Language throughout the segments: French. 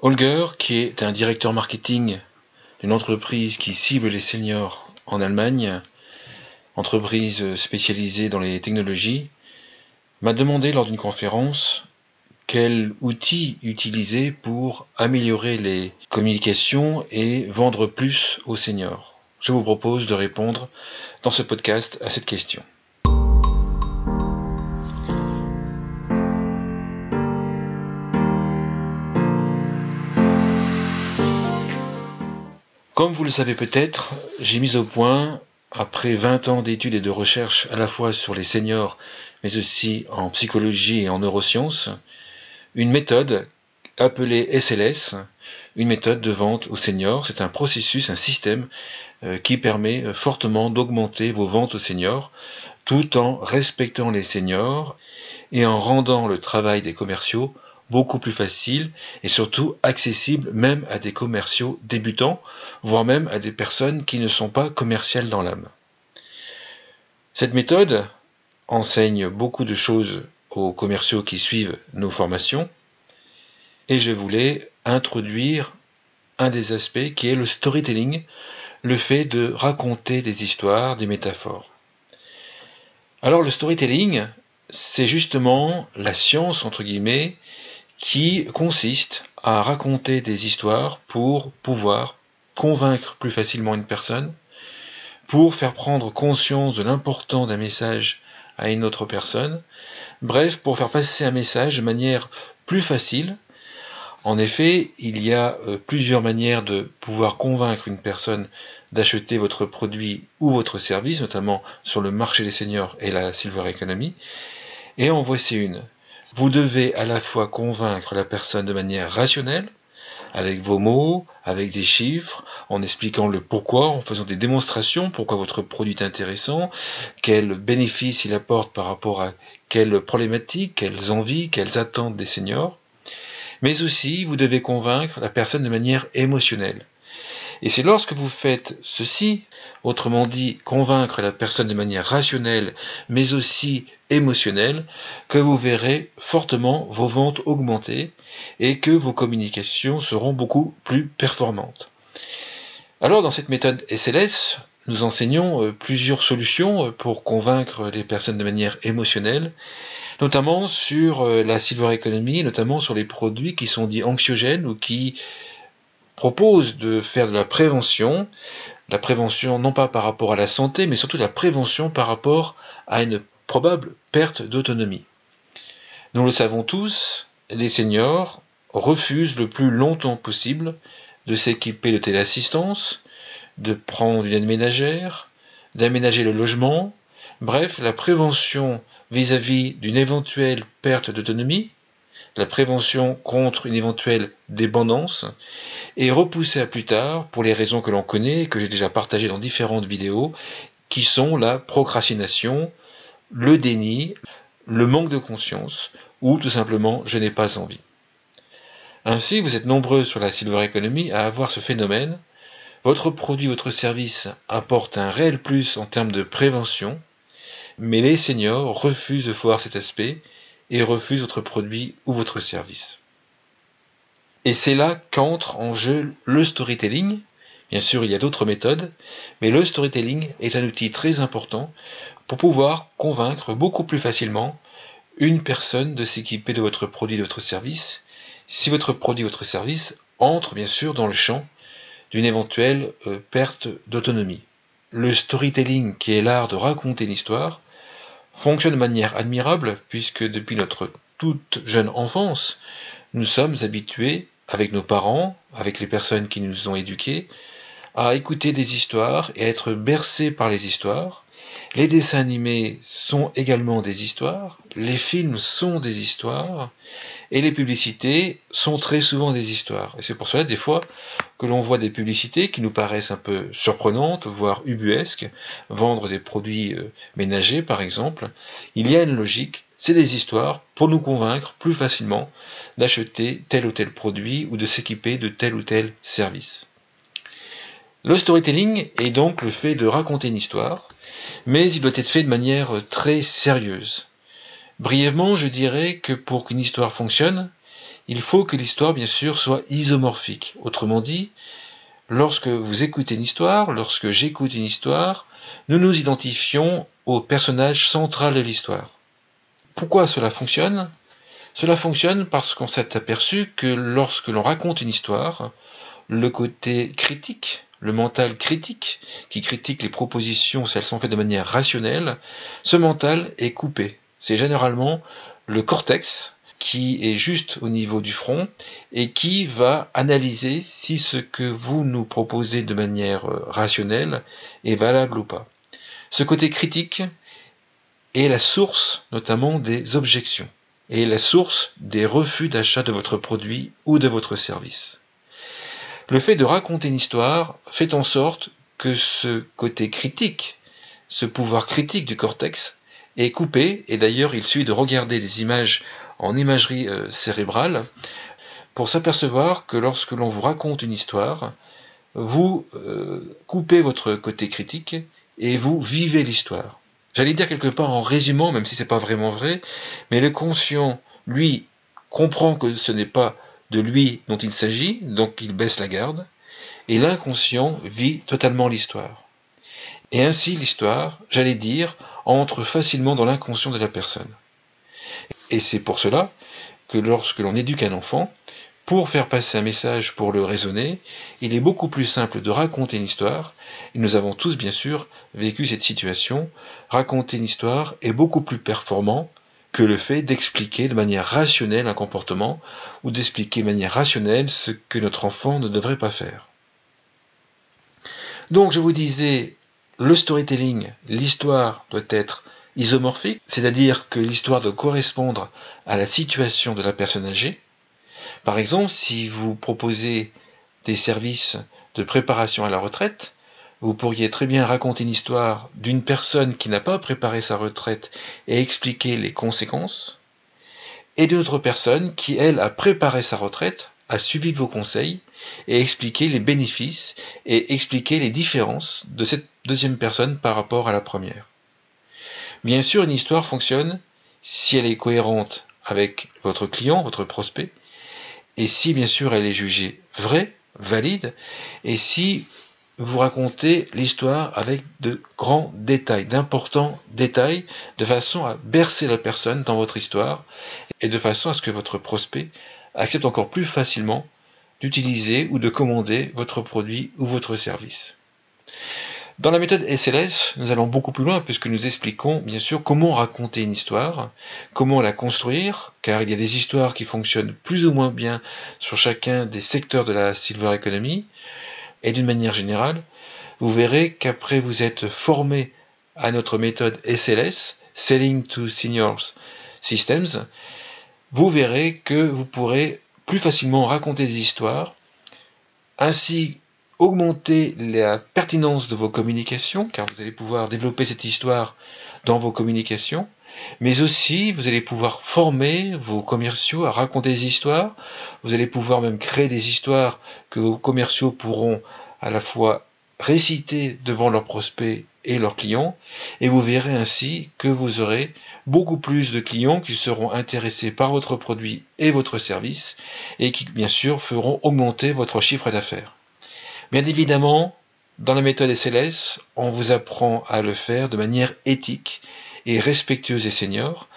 Holger, qui est un directeur marketing d'une entreprise qui cible les seniors en Allemagne, entreprise spécialisée dans les technologies, m'a demandé lors d'une conférence quel outil utiliser pour améliorer les communications et vendre plus aux seniors. Je vous propose de répondre dans ce podcast à cette question. Comme vous le savez peut-être, j'ai mis au point, après 20 ans d'études et de recherche à la fois sur les seniors, mais aussi en psychologie et en neurosciences, une méthode appelée SLS, une méthode de vente aux seniors. C'est un processus, un système qui permet fortement d'augmenter vos ventes aux seniors, tout en respectant les seniors et en rendant le travail des commerciaux beaucoup plus facile et surtout accessible même à des commerciaux débutants, voire même à des personnes qui ne sont pas commerciales dans l'âme. Cette méthode enseigne beaucoup de choses aux commerciaux qui suivent nos formations et je voulais introduire un des aspects qui est le storytelling, le fait de raconter des histoires, des métaphores. Alors le storytelling, c'est justement la science, entre guillemets, qui consiste à raconter des histoires pour pouvoir convaincre plus facilement une personne, pour faire prendre conscience de l'importance d'un message à une autre personne, bref, pour faire passer un message de manière plus facile. En effet, il y a plusieurs manières de pouvoir convaincre une personne d'acheter votre produit ou votre service, notamment sur le marché des seniors et la Silver Economy, et en voici une. Vous devez à la fois convaincre la personne de manière rationnelle, avec vos mots, avec des chiffres, en expliquant le pourquoi, en faisant des démonstrations, pourquoi votre produit est intéressant, quels bénéfices il apporte par rapport à quelles problématiques, quelles envies, quelles attentes des seniors. Mais aussi, vous devez convaincre la personne de manière émotionnelle. Et c'est lorsque vous faites ceci, autrement dit, convaincre la personne de manière rationnelle, mais aussi émotionnelle, que vous verrez fortement vos ventes augmenter et que vos communications seront beaucoup plus performantes. Alors, dans cette méthode SLS, nous enseignons plusieurs solutions pour convaincre les personnes de manière émotionnelle, notamment sur la Silver Economy, notamment sur les produits qui sont dits anxiogènes ou qui propose de faire de la prévention non pas par rapport à la santé, mais surtout la prévention par rapport à une probable perte d'autonomie. Nous le savons tous, les seniors refusent le plus longtemps possible de s'équiper de téléassistance, de prendre une aide ménagère, d'aménager le logement, bref, la prévention vis-à-vis d'une éventuelle perte d'autonomie, la prévention contre une éventuelle dépendance, est repoussée à plus tard pour les raisons que l'on connaît et que j'ai déjà partagées dans différentes vidéos, qui sont la procrastination, le déni, le manque de conscience, ou tout simplement je n'ai pas envie. Ainsi, vous êtes nombreux sur la Silver Economy à avoir ce phénomène. Votre produit, votre service apporte un réel plus en termes de prévention, mais les seniors refusent de voir cet aspect et refusent votre produit ou votre service. Et c'est là qu'entre en jeu le storytelling. Bien sûr, il y a d'autres méthodes, mais le storytelling est un outil très important pour pouvoir convaincre beaucoup plus facilement une personne de s'équiper de votre produit, de votre service, si votre produit, votre service entre bien sûr dans le champ d'une éventuelle perte d'autonomie. Le storytelling, qui est l'art de raconter une histoire, fonctionne de manière admirable puisque depuis notre toute jeune enfance, nous sommes habitués, avec nos parents, avec les personnes qui nous ont éduqués, à écouter des histoires et à être bercés par les histoires. Les dessins animés sont également des histoires, les films sont des histoires, et les publicités sont très souvent des histoires. Et c'est pour cela, des fois, que l'on voit des publicités qui nous paraissent un peu surprenantes, voire ubuesques, vendre des produits ménagers, par exemple. Il y a une logique, c'est des histoires pour nous convaincre plus facilement d'acheter tel ou tel produit ou de s'équiper de tel ou tel service. Le storytelling est donc le fait de raconter une histoire, mais il doit être fait de manière très sérieuse. Brièvement, je dirais que pour qu'une histoire fonctionne, il faut que l'histoire, bien sûr, soit isomorphique. Autrement dit, lorsque vous écoutez une histoire, lorsque j'écoute une histoire, nous nous identifions au personnage central de l'histoire. Pourquoi cela fonctionne ? Cela fonctionne parce qu'on s'est aperçu que lorsque l'on raconte une histoire, le côté critique, le mental critique, qui critique les propositions si elles sont faites de manière rationnelle, ce mental est coupé. C'est généralement le cortex qui est juste au niveau du front et qui va analyser si ce que vous nous proposez de manière rationnelle est valable ou pas. Ce côté critique est la source notamment des objections et la source des refus d'achat de votre produit ou de votre service. Le fait de raconter une histoire fait en sorte que ce côté critique, ce pouvoir critique du cortex est coupé, et d'ailleurs il suffit de regarder des images en imagerie cérébrale pour s'apercevoir que lorsque l'on vous raconte une histoire, vous coupez votre côté critique et vous vivez l'histoire. J'allais dire quelque part en résumant, même si c'est pas vraiment vrai, mais le conscient, lui, comprend que ce n'est pas de lui dont il s'agit, donc il baisse la garde, et l'inconscient vit totalement l'histoire. Et ainsi l'histoire, j'allais dire, entre facilement dans l'inconscient de la personne. Et c'est pour cela que lorsque l'on éduque un enfant, pour faire passer un message, pour le raisonner, il est beaucoup plus simple de raconter une histoire, et nous avons tous bien sûr vécu cette situation. Raconter une histoire est beaucoup plus performant que le fait d'expliquer de manière rationnelle un comportement, ou d'expliquer de manière rationnelle ce que notre enfant ne devrait pas faire. Donc je vous disais, le storytelling, l'histoire doit être isomorphique, c'est-à-dire que l'histoire doit correspondre à la situation de la personne âgée. Par exemple, si vous proposez des services de préparation à la retraite, vous pourriez très bien raconter une histoire d'une personne qui n'a pas préparé sa retraite et expliquer les conséquences, et d'une autre personne qui, elle, a préparé sa retraite, a suivi vos conseils et expliqué les bénéfices et expliqué les différences de cette deuxième personne par rapport à la première. Bien sûr, une histoire fonctionne si elle est cohérente avec votre client, votre prospect, et si bien sûr elle est jugée vraie, valide, et si vous racontez l'histoire avec de grands détails, d'importants détails, de façon à bercer la personne dans votre histoire, et de façon à ce que votre prospect accepte encore plus facilement d'utiliser ou de commander votre produit ou votre service. Dans la méthode SLS, nous allons beaucoup plus loin puisque nous expliquons bien sûr comment raconter une histoire, comment la construire, car il y a des histoires qui fonctionnent plus ou moins bien sur chacun des secteurs de la Silver Economy, et d'une manière générale, vous verrez qu'après vous êtes formé à notre méthode SLS, Selling to Seniors Systems, vous verrez que vous pourrez plus facilement raconter des histoires, ainsi augmenter la pertinence de vos communications, car vous allez pouvoir développer cette histoire dans vos communications, mais aussi vous allez pouvoir former vos commerciaux à raconter des histoires, vous allez pouvoir même créer des histoires que vos commerciaux pourront à la fois réciter devant leurs prospects et leurs clients, et vous verrez ainsi que vous aurez beaucoup plus de clients qui seront intéressés par votre produit et votre service, et qui bien sûr feront augmenter votre chiffre d'affaires. Bien évidemment, dans la méthode SLS, on vous apprend à le faire de manière éthique et respectueuse et senior.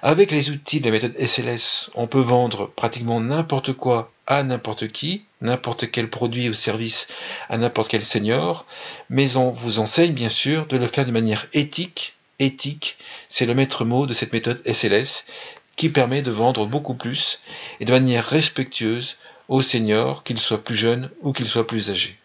Avec les outils de la méthode SLS, on peut vendre pratiquement n'importe quoi à n'importe qui, n'importe quel produit ou service à n'importe quel senior, mais on vous enseigne bien sûr de le faire de manière éthique. Éthique, c'est le maître mot de cette méthode SLS qui permet de vendre beaucoup plus et de manière respectueuse aux seniors, qu'ils soient plus jeunes ou qu'ils soient plus âgés.